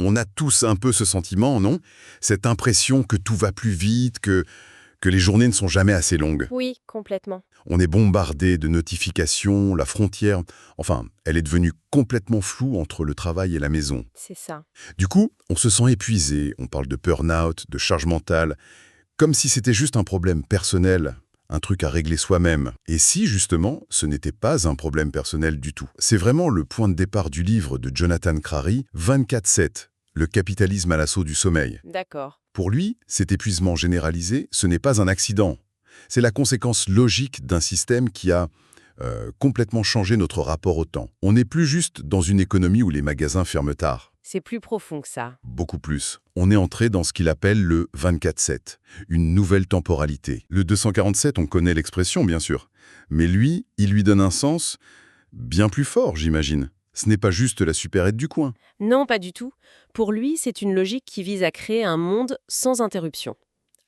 On a tous un peu ce sentiment, non? Cette impression que tout va plus vite, que les journées ne sont jamais assez longues. Oui, complètement. On est bombardé de notifications, la frontière, enfin, elle est devenue complètement floue entre le travail et la maison. C'est ça. Du coup, on se sent épuisé, on parle de burn-out, de charge mentale, comme si c'était juste un problème personnel, un truc à régler soi-même. Et si, justement, ce n'était pas un problème personnel du tout. C'est vraiment le point de départ du livre de Jonathan Crary, 24/7, le capitalisme à l'assaut du sommeil. D'accord. Pour lui, cet épuisement généralisé, ce n'est pas un accident. C'est la conséquence logique d'un système qui a complètement changé notre rapport au temps. On n'est plus juste dans une économie où les magasins ferment tard. C'est plus profond que ça. Beaucoup plus. On est entré dans ce qu'il appelle le 24/7, une nouvelle temporalité. Le 247, on connaît l'expression, bien sûr. Mais lui, il lui donne un sens bien plus fort, j'imagine. Ce n'est pas juste la supérette du coin. Non, pas du tout. Pour lui, c'est une logique qui vise à créer un monde sans interruption.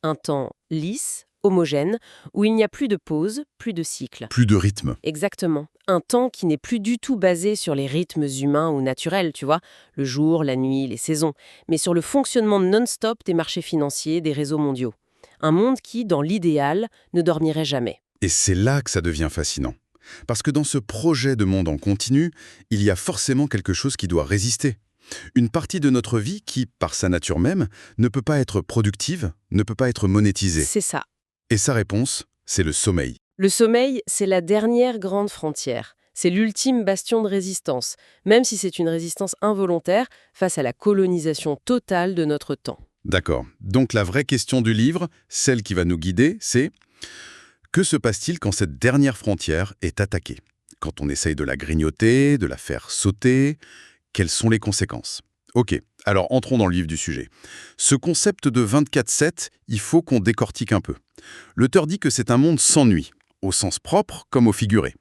Un temps lisse, homogène, où il n'y a plus de pause, plus de cycle. Plus de rythme. Exactement. Un temps qui n'est plus du tout basé sur les rythmes humains ou naturels, tu vois, le jour, la nuit, les saisons, mais sur le fonctionnement non-stop des marchés financiers, des réseaux mondiaux. Un monde qui, dans l'idéal, ne dormirait jamais. Et c'est là que ça devient fascinant. Parce que dans ce projet de monde en continu, il y a forcément quelque chose qui doit résister. Une partie de notre vie qui, par sa nature même, ne peut pas être productive, ne peut pas être monétisée. C'est ça. Et sa réponse, c'est le sommeil. Le sommeil, c'est la dernière grande frontière. C'est l'ultime bastion de résistance, même si c'est une résistance involontaire face à la colonisation totale de notre temps. D'accord. Donc la vraie question du livre, celle qui va nous guider, c'est que se passe-t-il quand cette dernière frontière est attaquée? Quand on essaye de la grignoter, de la faire sauter, quelles sont les conséquences? Ok, alors entrons dans le vif du sujet. Ce concept de 24/7, il faut qu'on décortique un peu. L'auteur dit que c'est un monde sans nuit, au sens propre comme au figuré.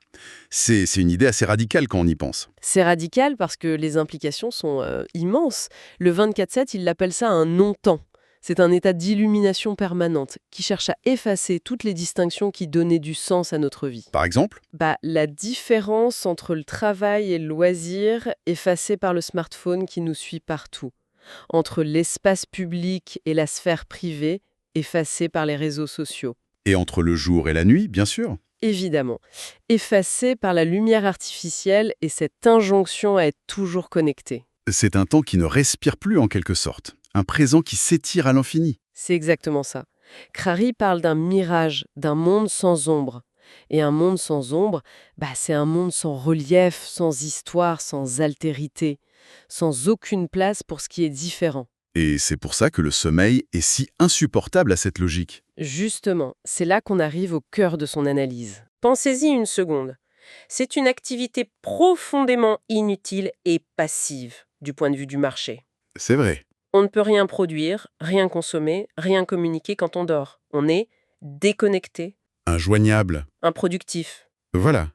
C'est une idée assez radicale quand on y pense. C'est radical parce que les implications sont immenses. Le 24/7, il l'appelle ça un non-temps. C'est un état d'illumination permanente qui cherche à effacer toutes les distinctions qui donnaient du sens à notre vie. Par exemple, La différence entre le travail et le loisir effacée par le smartphone qui nous suit partout. Entre l'espace public et la sphère privée effacée par les réseaux sociaux. et entre le jour et la nuit, bien sûr. Évidemment, effacée par la lumière artificielle et cette injonction à être toujours connecté. C'est un temps qui ne respire plus en quelque sorte. Un présent qui s'étire à l'infini. C'est exactement ça. Crary parle d'un mirage, d'un monde sans ombre. Et un monde sans ombre, c'est un monde sans relief, sans histoire, sans altérité, sans aucune place pour ce qui est différent. Et c'est pour ça que le sommeil est si insupportable à cette logique. Justement, c'est là qu'on arrive au cœur de son analyse. Pensez-y une seconde. C'est une activité profondément inutile et passive du point de vue du marché. C'est vrai. On ne peut rien produire, rien consommer, rien communiquer quand on dort. On est déconnecté, Injoignable. improductif. Voilà.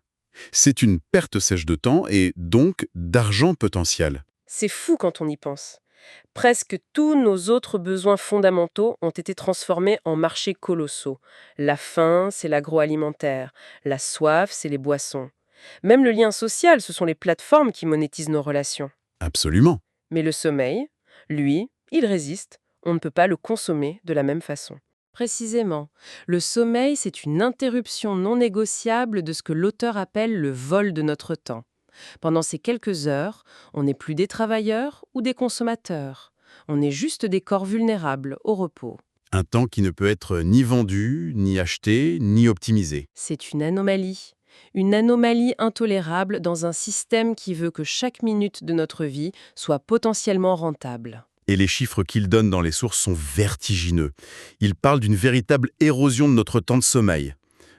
C'est une perte sèche de temps et donc d'argent potentiel. C'est fou quand on y pense. Presque tous nos autres besoins fondamentaux ont été transformés en marchés colossaux. La faim, c'est l'agroalimentaire. La soif, c'est les boissons. Même le lien social, ce sont les plateformes qui monétisent nos relations. Absolument. Mais le sommeil, lui, il résiste. On ne peut pas le consommer de la même façon. Précisément, le sommeil, c'est une interruption non négociable de ce que l'auteur appelle le vol de notre temps. Pendant ces quelques heures, on n'est plus des travailleurs ou des consommateurs. On est juste des corps vulnérables au repos. Un temps qui ne peut être ni vendu, ni acheté, ni optimisé. C'est une anomalie. Une anomalie intolérable dans un système qui veut que chaque minute de notre vie soit potentiellement rentable. Et les chiffres qu'il donne dans les sources sont vertigineux. Il parle d'une véritable érosion de notre temps de sommeil.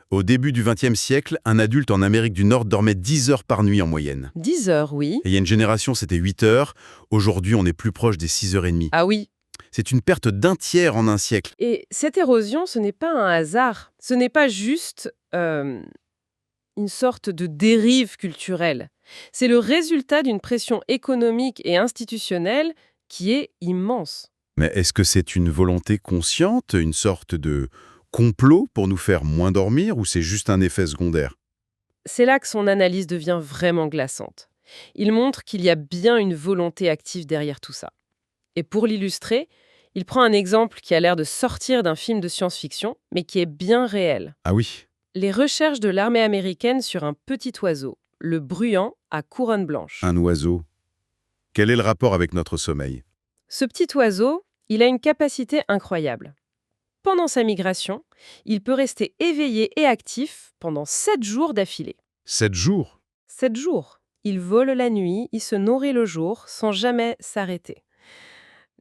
Au début du XXe siècle, un adulte en Amérique du Nord dormait 10 heures par nuit en moyenne. 10 heures, oui. Et il y a une génération, c'était 8 heures. Aujourd'hui, on est plus proche des 6h30. Ah oui. C'est une perte d'un tiers en un siècle. Et cette érosion, ce n'est pas un hasard. Ce n'est pas juste une sorte de dérive culturelle. C'est le résultat d'une pression économique et institutionnelle qui est immense. Mais est-ce que c'est une volonté consciente, une sorte de complot pour nous faire moins dormir, ou c'est juste un effet secondaire? C'est là que son analyse devient vraiment glaçante. Il montre qu'il y a bien une volonté active derrière tout ça. Et pour l'illustrer, il prend un exemple qui a l'air de sortir d'un film de science-fiction, mais qui est bien réel. Ah oui. Les recherches de l'armée américaine sur un petit oiseau, le bruant à couronne blanche. Un oiseau. Quel est le rapport avec notre sommeil? Ce petit oiseau, il a une capacité incroyable. Pendant sa migration, il peut rester éveillé et actif pendant 7 jours d'affilée. 7 jours? 7 jours. Il vole la nuit, il se nourrit le jour, sans jamais s'arrêter.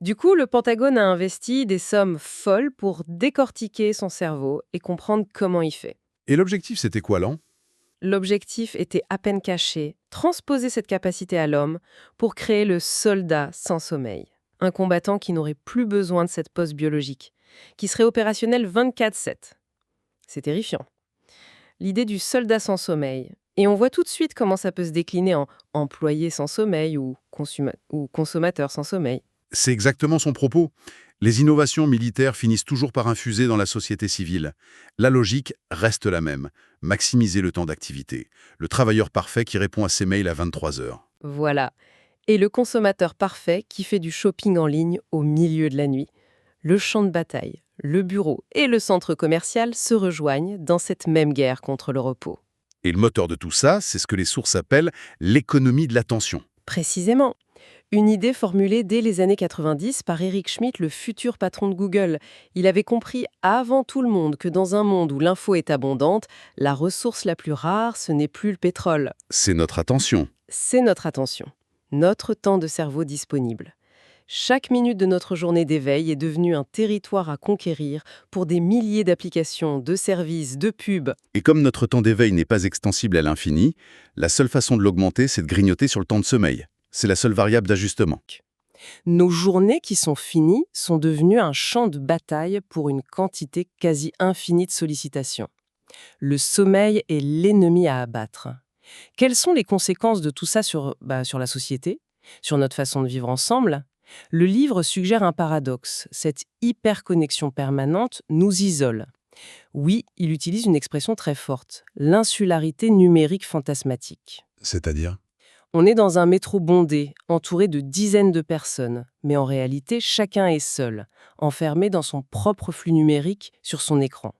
Du coup, le Pentagone a investi des sommes folles pour décortiquer son cerveau et comprendre comment il fait. Et l'objectif, c'était quoi, Lan? L'objectif était à peine caché, transposer cette capacité à l'homme pour créer le soldat sans sommeil. Un combattant qui n'aurait plus besoin de cette pause biologique, qui serait opérationnel 24/7. C'est terrifiant. L'idée du soldat sans sommeil. Et on voit tout de suite comment ça peut se décliner en employé sans sommeil ou consommateur sans sommeil. C'est exactement son propos. Les innovations militaires finissent toujours par infuser dans la société civile. La logique reste la même. Maximiser le temps d'activité. Le travailleur parfait qui répond à ses mails à 23 heures. Voilà. Et le consommateur parfait qui fait du shopping en ligne au milieu de la nuit. Le champ de bataille, le bureau et le centre commercial se rejoignent dans cette même guerre contre le repos. Et le moteur de tout ça, c'est ce que les sources appellent l'économie de l'attention. Précisément. Une idée formulée dès les années 90 par Eric Schmidt, le futur patron de Google. Il avait compris avant tout le monde que dans un monde où l'info est abondante, la ressource la plus rare, ce n'est plus le pétrole. C'est notre attention. C'est notre attention, notre temps de cerveau disponible. Chaque minute de notre journée d'éveil est devenue un territoire à conquérir pour des milliers d'applications, de services, de pubs. Et comme notre temps d'éveil n'est pas extensible à l'infini, la seule façon de l'augmenter, c'est de grignoter sur le temps de sommeil. C'est la seule variable d'ajustement. Nos journées qui sont finies sont devenues un champ de bataille pour une quantité quasi infinie de sollicitations. Le sommeil est l'ennemi à abattre. Quelles sont les conséquences de tout ça sur la société, sur notre façon de vivre ensemble? Le livre suggère un paradoxe. Cette hyperconnexion permanente nous isole. Oui, il utilise une expression très forte, l'insularité numérique fantasmatique. C'est-à-dire? On est dans un métro bondé, entouré de dizaines de personnes, mais en réalité, chacun est seul, enfermé dans son propre flux numérique sur son écran.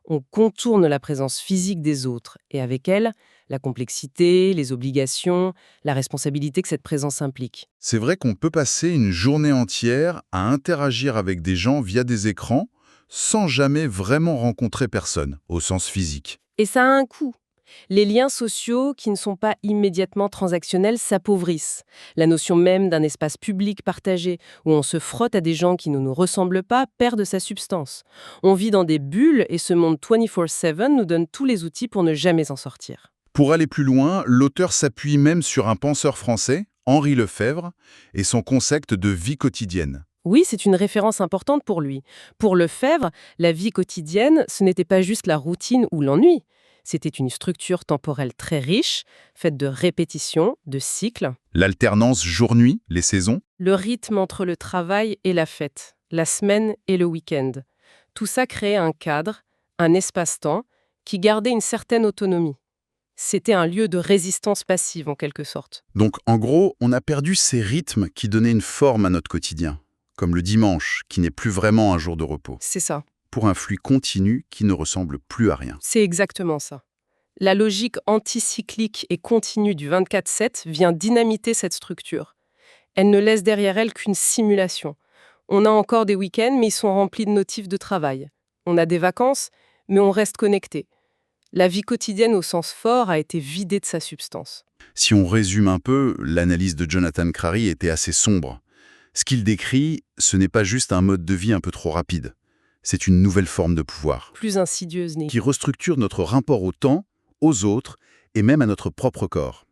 On contourne la présence physique des autres, et avec elle, la complexité, les obligations, la responsabilité que cette présence implique. C'est vrai qu'on peut passer une journée entière à interagir avec des gens via des écrans sans jamais vraiment rencontrer personne, au sens physique. Et ça a un coût. Les liens sociaux qui ne sont pas immédiatement transactionnels s'appauvrissent. La notion même d'un espace public partagé, où on se frotte à des gens qui ne nous ressemblent pas, perd de sa substance. On vit dans des bulles et ce monde 24/7 nous donne tous les outils pour ne jamais en sortir. Pour aller plus loin, l'auteur s'appuie même sur un penseur français, Henri Lefebvre, et son concept de vie quotidienne. Oui, c'est une référence importante pour lui. Pour Lefebvre, la vie quotidienne, ce n'était pas juste la routine ou l'ennui. C'était une structure temporelle très riche, faite de répétitions, de cycles. L'alternance jour-nuit, les saisons, Le rythme entre le travail et la fête, la semaine et le week-end. Tout ça créait un cadre, un espace-temps, qui gardait une certaine autonomie. C'était un lieu de résistance passive en quelque sorte. donc en gros, on a perdu ces rythmes qui donnaient une forme à notre quotidien, comme le dimanche, qui n'est plus vraiment un jour de repos, C'est ça. pour un flux continu qui ne ressemble plus à rien. C'est exactement ça. La logique anticyclique et continue du 24/7 vient dynamiter cette structure. Elle ne laisse derrière elle qu'une simulation. On a encore des week-ends, mais ils sont remplis de notifs de travail. On a des vacances, mais on reste connecté. La vie quotidienne au sens fort a été vidée de sa substance. Si on résume un peu, l'analyse de Jonathan Crary était assez sombre. Ce qu'il décrit, ce n'est pas juste un mode de vie un peu trop rapide. C'est une nouvelle forme de pouvoir, Plus insidieuse n'est. qui restructure notre rapport au temps, aux autres et même à notre propre corps.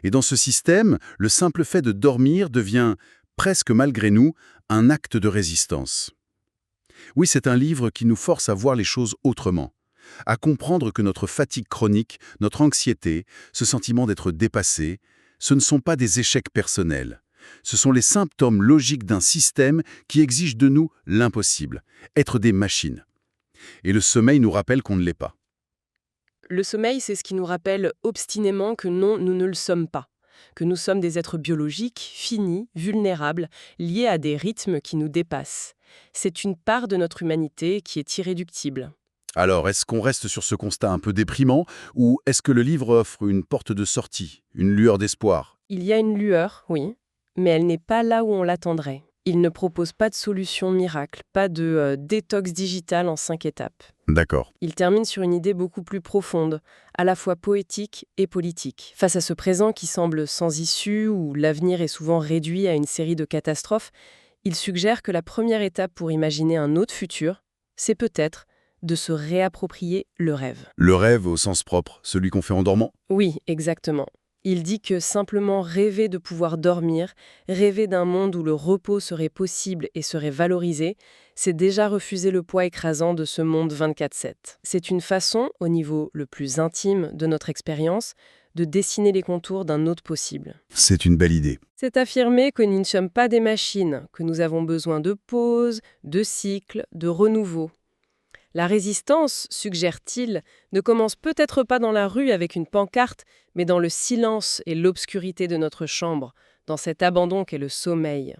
Et dans ce système, le simple fait de dormir devient, presque malgré nous, un acte de résistance. Oui, c'est un livre qui nous force à voir les choses autrement, à comprendre que notre fatigue chronique, notre anxiété, ce sentiment d'être dépassé, ce ne sont pas des échecs personnels. Ce sont les symptômes logiques d'un système qui exige de nous l'impossible, être des machines. Et le sommeil nous rappelle qu'on ne l'est pas. Le sommeil, c'est ce qui nous rappelle obstinément que non, nous ne le sommes pas. que nous sommes des êtres biologiques, finis, vulnérables, liés à des rythmes qui nous dépassent. C'est une part de notre humanité qui est irréductible. Alors, est-ce qu'on reste sur ce constat un peu déprimant, ou est-ce que le livre offre une porte de sortie, une lueur d'espoir? Il y a une lueur, oui, mais elle n'est pas là où on l'attendrait. Il ne propose pas de solution miracle, pas de détox digital en 5 étapes. D'accord. Il termine sur une idée beaucoup plus profonde, à la fois poétique et politique. Face à ce présent qui semble sans issue, où l'avenir est souvent réduit à une série de catastrophes, il suggère que la première étape pour imaginer un autre futur, c'est peut-être de se réapproprier le rêve. Le rêve au sens propre, celui qu'on fait en dormant? Oui, exactement. Il dit que simplement rêver de pouvoir dormir, rêver d'un monde où le repos serait possible et serait valorisé, c'est déjà refuser le poids écrasant de ce monde 24/7. C'est une façon, au niveau le plus intime de notre expérience, de dessiner les contours d'un autre possible. C'est une belle idée. C'est affirmer que nous ne sommes pas des machines, que nous avons besoin de pause, de cycle, de renouveau. La résistance, suggère-t-il, ne commence peut-être pas dans la rue avec une pancarte, mais dans le silence et l'obscurité de notre chambre, dans cet abandon qu'est le sommeil.